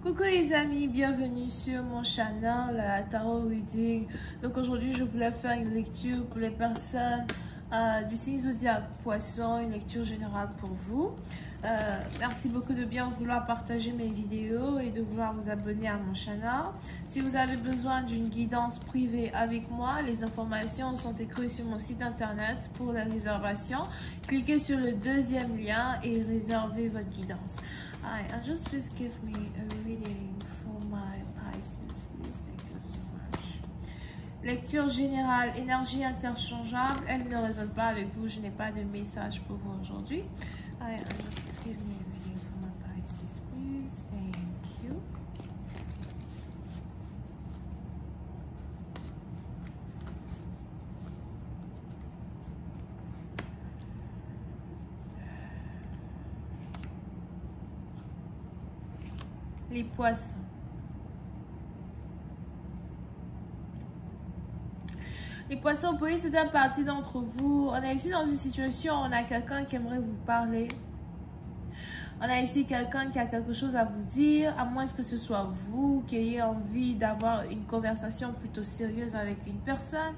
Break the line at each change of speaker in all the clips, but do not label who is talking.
Coucou les amis, bienvenue sur mon channel Tarot Reading. Donc aujourd'hui je voulais faire une lecture pour les personnes du signe zodiaque Poisson, une lecture générale pour vous. Merci beaucoup de bien vouloir partager mes vidéos et de vouloir vous abonner à mon channel. Si vous avez besoin d'une guidance privée avec moi, les informations sont écrites sur mon site internet pour la réservation. Cliquez sur le deuxième lien et réservez votre guidance. Hi, and just please give me a reading for my Pisces, please. Thank you so much. Lecture générale, énergie interchangeable. Elle ne résonne pas avec vous. Je n'ai pas de message pour vous aujourd'hui. Hi, and just give me a reading for my Pisces, please. Thank you. Les poissons. Les poissons, pour certaines parties d'entre vous, on est ici dans une situation où on a quelqu'un qui aimerait vous parler. On a ici quelqu'un qui a quelque chose à vous dire, à moins que ce soit vous qui ayez envie d'avoir une conversation plutôt sérieuse avec une personne.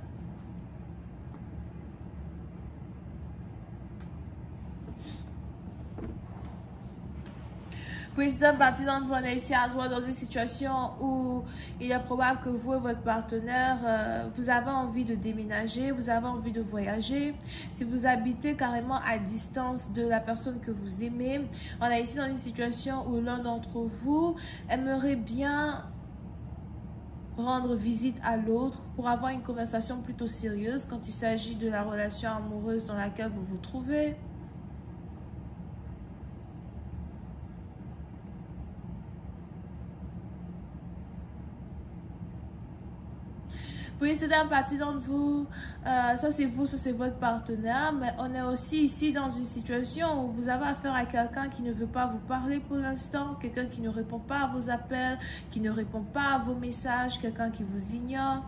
Pour certaines parties d'entre vous, on est ici à se voir dans une situation où il est probable que vous et votre partenaire, vous avez envie de déménager, vous avez envie de voyager. Si vous habitez carrément à distance de la personne que vous aimez, on est ici dans une situation où l'un d'entre vous aimerait bien rendre visite à l'autre pour avoir une conversation plutôt sérieuse quand il s'agit de la relation amoureuse dans laquelle vous vous trouvez. Pour une certaine partie d'entre vous, soit c'est vous, soit c'est votre partenaire, mais on est aussi ici dans une situation où vous avez affaire à quelqu'un qui ne veut pas vous parler pour l'instant, quelqu'un qui ne répond pas à vos appels, qui ne répond pas à vos messages, quelqu'un qui vous ignore.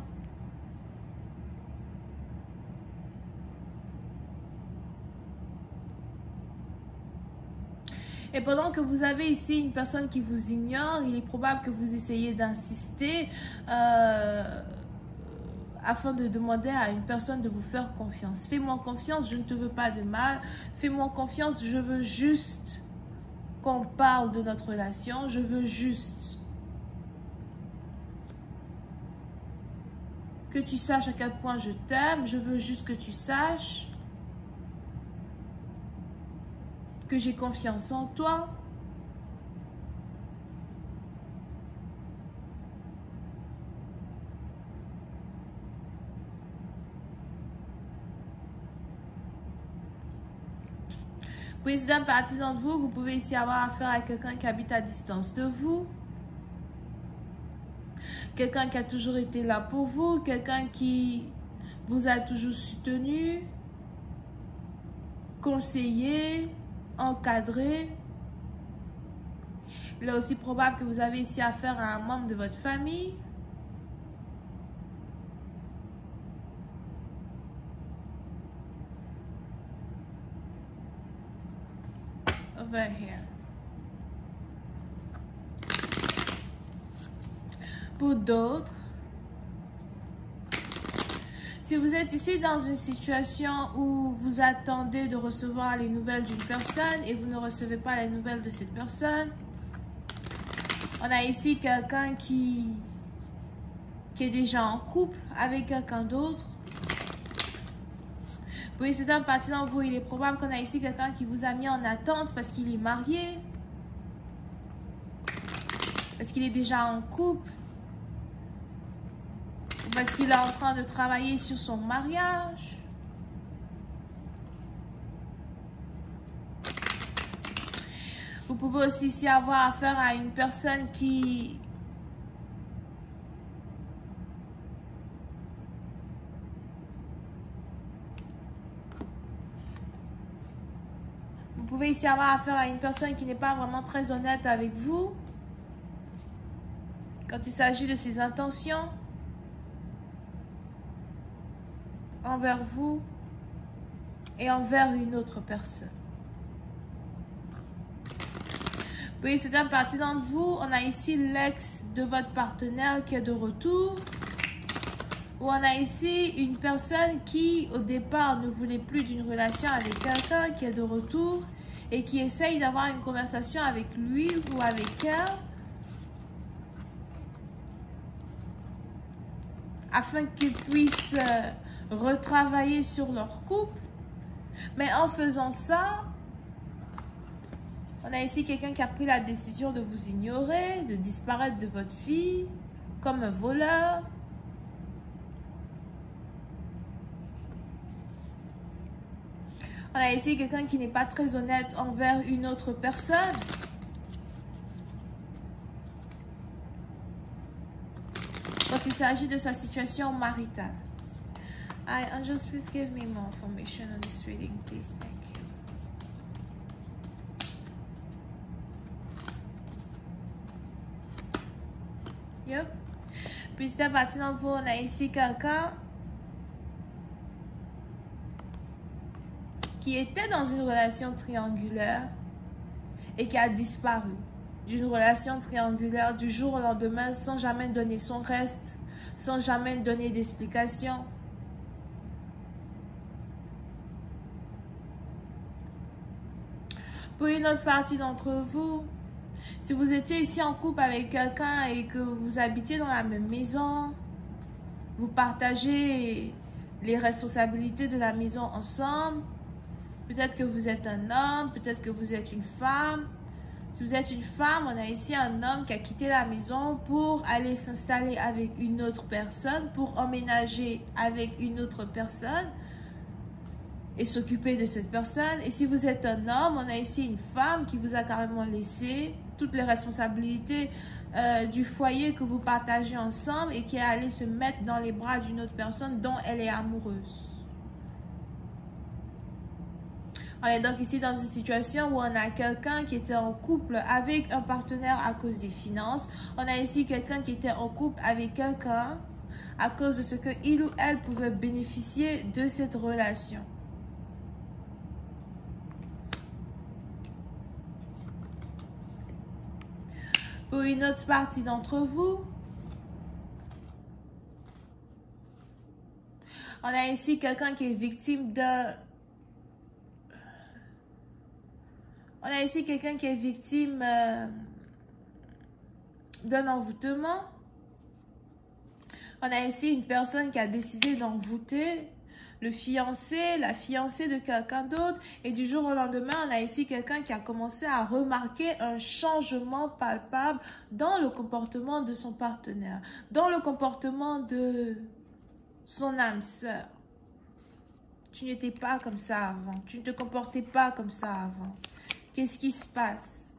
Et pendant que vous avez ici une personne qui vous ignore, il est probable que vous essayez d'insister afin de demander à une personne de vous faire confiance. Fais-moi confiance, je ne te veux pas de mal. Fais-moi confiance, je veux juste qu'on parle de notre relation. Je veux juste que tu saches à quel point je t'aime. Je veux juste que tu saches que j'ai confiance en toi. Pour une certaine partie d'entre vous, vous pouvez ici avoir affaire à quelqu'un qui habite à distance de vous. Quelqu'un qui a toujours été là pour vous. Quelqu'un qui vous a toujours soutenu, conseillé, encadré. Il est aussi probable que vous avez ici affaire à un membre de votre famille. Over here. Pour d'autres, si vous êtes ici dans une situation où vous attendez de recevoir les nouvelles d'une personne et vous ne recevez pas les nouvelles de cette personne, on a ici quelqu'un qui est déjà en couple avec quelqu'un d'autre. Pour une certaine partie d'entre vous, il est probable qu'on a ici quelqu'un qui vous a mis en attente parce qu'il est marié, parce qu'il est déjà en couple, ou parce qu'il est en train de travailler sur son mariage. Vous pouvez aussi ici avoir affaire à une personne qui Vous pouvez ici avoir affaire à une personne qui n'est pas vraiment très honnête avec vous quand il s'agit de ses intentions envers vous et envers une autre personne. Oui, c'est un parti d'entre vous. On a ici l'ex de votre partenaire qui est de retour. Ou on a ici une personne qui, au départ, ne voulait plus d'une relation avec quelqu'un qui est de retour et qui essaye d'avoir une conversation avec lui ou avec elle afin qu'ils puissent retravailler sur leur couple. Mais en faisant ça, on a ici quelqu'un qui a pris la décision de vous ignorer, de disparaître de votre vie, comme un voleur. On a ici quelqu'un qui n'est pas très honnête envers une autre personne. Quand il s'agit de sa situation maritale. Angels, please give me more information on this reading, please. Thank you. Yep. Puis c'est à partir d'entre vous, on a ici quelqu'un qui était dans une relation triangulaire et qui a disparu d'une relation triangulaire du jour au lendemain sans jamais donner son reste, sans jamais donner d'explication. Pour une autre partie d'entre vous, si vous étiez ici en couple avec quelqu'un et que vous habitiez dans la même maison, vous partagez les responsabilités de la maison ensemble, peut-être que vous êtes un homme, peut-être que vous êtes une femme. Si vous êtes une femme, on a ici un homme qui a quitté la maison pour aller s'installer avec une autre personne, pour emménager avec une autre personne et s'occuper de cette personne. Et si vous êtes un homme, on a ici une femme qui vous a carrément laissé toutes les responsabilités du foyer que vous partagez ensemble et qui est allée se mettre dans les bras d'une autre personne dont elle est amoureuse. On est donc ici dans une situation où on a quelqu'un qui était en couple avec un partenaire à cause des finances. On a ici quelqu'un qui était en couple avec quelqu'un à cause de ce que il ou elle pouvait bénéficier de cette relation. Pour une autre partie d'entre vous, on a ici quelqu'un qui est victime de... On a ici quelqu'un qui est victime d'un envoûtement. On a ici une personne qui a décidé d'envoûter le fiancé, la fiancée de quelqu'un d'autre. Et du jour au lendemain, on a ici quelqu'un qui a commencé à remarquer un changement palpable dans le comportement de son partenaire, dans le comportement de son âme sœur. Tu n'étais pas comme ça avant. Tu ne te comportais pas comme ça avant. Qu'est-ce qui se passe?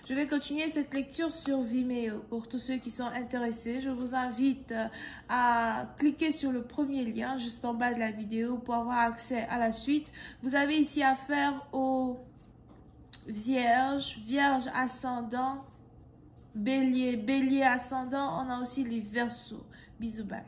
Je vais continuer cette lecture sur Vimeo. Pour tous ceux qui sont intéressés, je vous invite à cliquer sur le premier lien juste en bas de la vidéo pour avoir accès à la suite. Vous avez ici affaire aux vierges, vierge ascendant, bélier, bélier ascendant. On a aussi les verseaux. Bisous, bye.